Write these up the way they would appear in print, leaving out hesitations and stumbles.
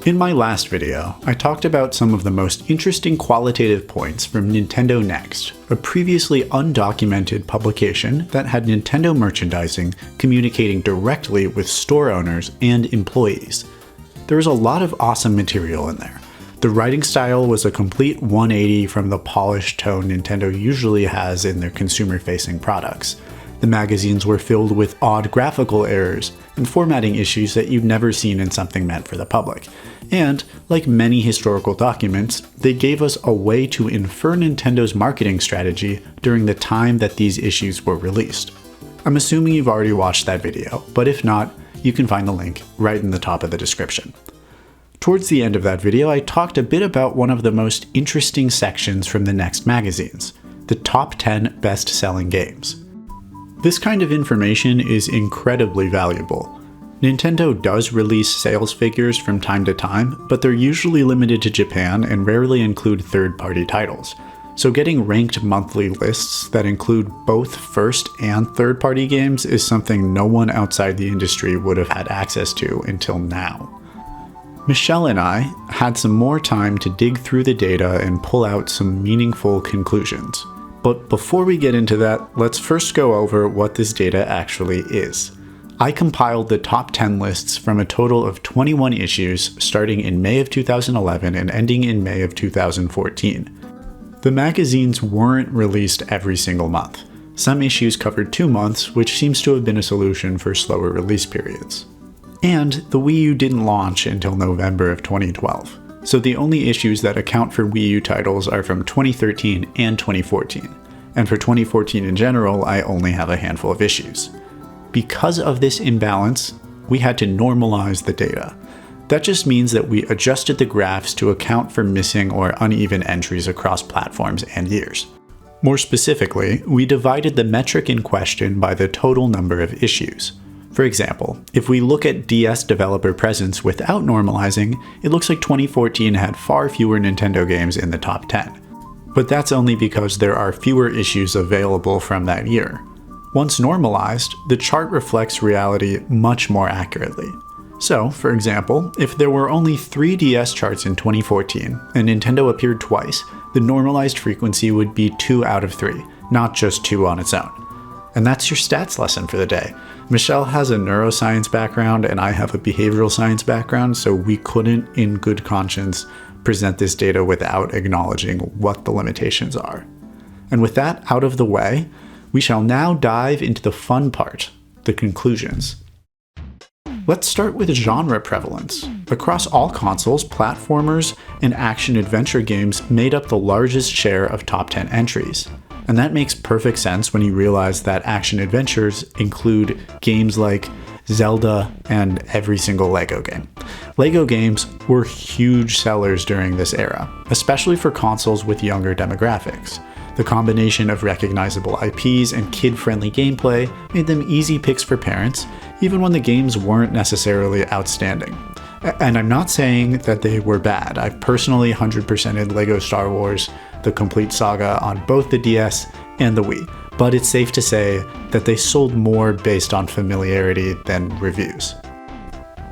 In my last video, I talked about some of the most interesting qualitative points from Nintendo Next, a previously undocumented publication that had Nintendo merchandising communicating directly with store owners and employees. There was a lot of awesome material in there. The writing style was a complete 180 from the polished tone Nintendo usually has in their consumer-facing products. The magazines were filled with odd graphical errors and formatting issues that you've never seen in something meant for the public. And, like many historical documents, they gave us a way to infer Nintendo's marketing strategy during the time that these issues were released. I'm assuming you've already watched that video, but if not, you can find the link right in the top of the description. Towards the end of that video, I talked a bit about one of the most interesting sections from the Next magazines, the top 10 best-selling games. This kind of information is incredibly valuable. Nintendo does release sales figures from time to time, but they're usually limited to Japan and rarely include third-party titles. So getting ranked monthly lists that include both first and third-party games is something no one outside the industry would have had access to until now. Michelle and I had some more time to dig through the data and pull out some meaningful conclusions. But before we get into that, let's first go over what this data actually is. I compiled the top 10 lists from a total of 21 issues starting in May of 2011 and ending in May of 2014. The magazines weren't released every single month. Some issues covered 2 months, which seems to have been a solution for slower release periods. And the Wii U didn't launch until November of 2012. So the only issues that account for Wii U titles are from 2013 and 2014. And for 2014 in general, I only have a handful of issues. Because of this imbalance, we had to normalize the data. That just means that we adjusted the graphs to account for missing or uneven entries across platforms and years. More specifically, we divided the metric in question by the total number of issues. For example, if we look at DS developer presence without normalizing, it looks like 2014 had far fewer Nintendo games in the top 10. But that's only because there are fewer issues available from that year. Once normalized, the chart reflects reality much more accurately. So, for example, if there were only 3 DS charts in 2014 and Nintendo appeared twice, the normalized frequency would be 2 out of 3, not just 2 on its own. And that's your stats lesson for the day. Michelle has a neuroscience background and I have a behavioral science background, so we couldn't, in good conscience, present this data without acknowledging what the limitations are. And with that out of the way, we shall now dive into the fun part, the conclusions. Let's start with genre prevalence. Across all consoles, platformers and action-adventure games made up the largest share of top 10 entries. And that makes perfect sense when you realize that action-adventures include games like Zelda and every single LEGO game. LEGO games were huge sellers during this era, especially for consoles with younger demographics. The combination of recognizable IPs and kid-friendly gameplay made them easy picks for parents, even when the games weren't necessarily outstanding. And I'm not saying that they were bad. I've personally 100%ed LEGO Star Wars, the complete saga, on both the DS and the Wii, but it's safe to say that they sold more based on familiarity than reviews.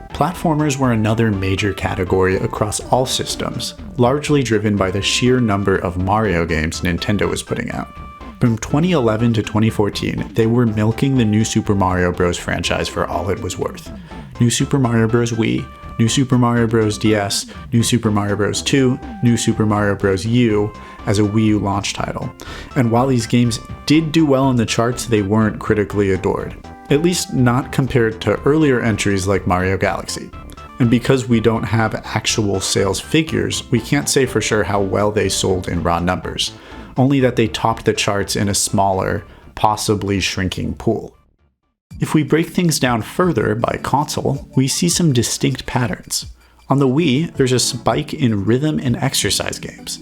Platformers were another major category across all systems, largely driven by the sheer number of Mario games Nintendo was putting out. From 2011 to 2014, they were milking the New Super Mario Bros. Franchise for all it was worth. New Super Mario Bros. Wii, New Super Mario Bros. DS, New Super Mario Bros. 2, New Super Mario Bros. U as a Wii U launch title. And while these games did do well in the charts, they weren't critically adored. At least not compared to earlier entries like Mario Galaxy. And because we don't have actual sales figures, we can't say for sure how well they sold in raw numbers, only that they topped the charts in a smaller, possibly shrinking pool. If we break things down further by console, we see some distinct patterns. On the Wii, there's a spike in rhythm and exercise games,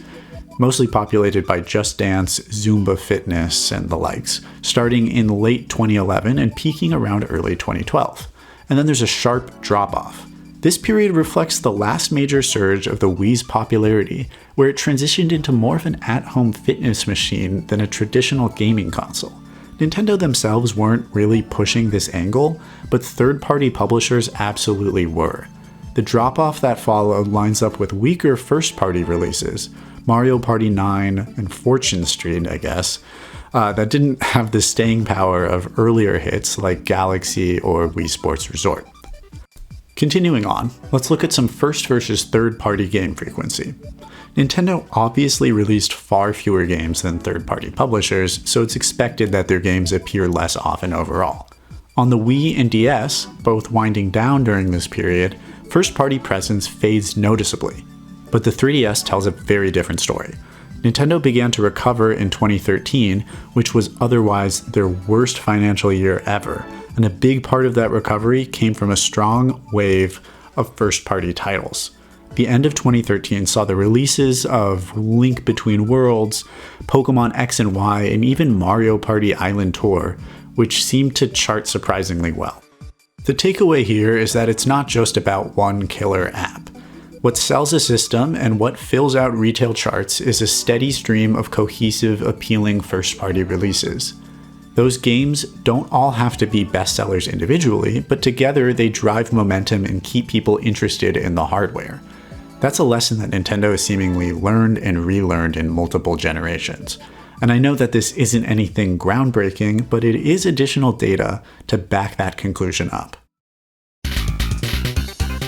mostly populated by Just Dance, Zumba Fitness, and the likes, starting in late 2011 and peaking around early 2012. And then there's a sharp drop-off. This period reflects the last major surge of the Wii's popularity, where it transitioned into more of an at-home fitness machine than a traditional gaming console. Nintendo themselves weren't really pushing this angle, but third-party publishers absolutely were. The drop-off that followed lines up with weaker first-party releases, Mario Party 9 and Fortune Street, I guess, that didn't have the staying power of earlier hits like Galaxy or Wii Sports Resort. Continuing on, let's look at some first versus third-party game frequency. Nintendo obviously released far fewer games than third-party publishers, so it's expected that their games appear less often overall. On the Wii and DS, both winding down during this period, first-party presence fades noticeably. But the 3DS tells a very different story. Nintendo began to recover in 2013, which was otherwise their worst financial year ever, and a big part of that recovery came from a strong wave of first-party titles. The end of 2013 saw the releases of Link Between Worlds, Pokemon X and Y, and even Mario Party Island Tour, which seemed to chart surprisingly well. The takeaway here is that it's not just about one killer app. What sells a system and what fills out retail charts is a steady stream of cohesive, appealing first-party releases. Those games don't all have to be bestsellers individually, but together they drive momentum and keep people interested in the hardware. That's a lesson that Nintendo has seemingly learned and relearned in multiple generations. And I know that this isn't anything groundbreaking, but it is additional data to back that conclusion up.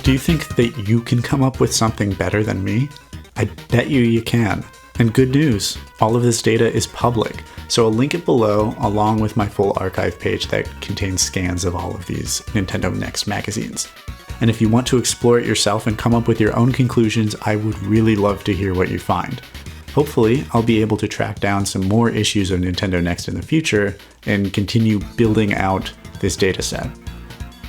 Do you think that you can come up with something better than me? I bet you can. And good news, all of this data is public, so I'll link it below along with my full archive page that contains scans of all of these Nintendo Next magazines. And if you want to explore it yourself and come up with your own conclusions, I would really love to hear what you find. Hopefully, I'll be able to track down some more issues of Nintendo Next in the future and continue building out this dataset.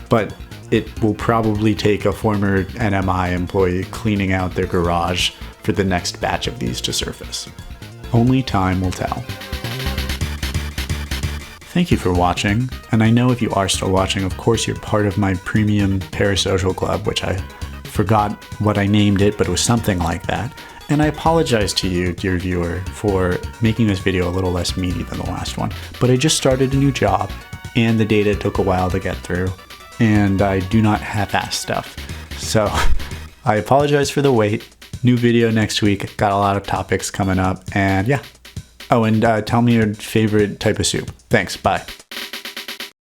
But it will probably take a former NMI employee cleaning out their garage for the next batch of these to surface. Only time will tell. Thank you for watching, and I know if you are still watching, of course you're part of my premium parasocial club, which I forgot what I named it, but it was something like that. And I apologize to you, dear viewer, for making this video a little less meaty than the last one, but I just started a new job, and the data took a while to get through, and I do not half-ass stuff. So I apologize for the wait. New video next week, got a lot of topics coming up, and yeah. Oh, and tell me your favorite type of soup. Thanks, bye.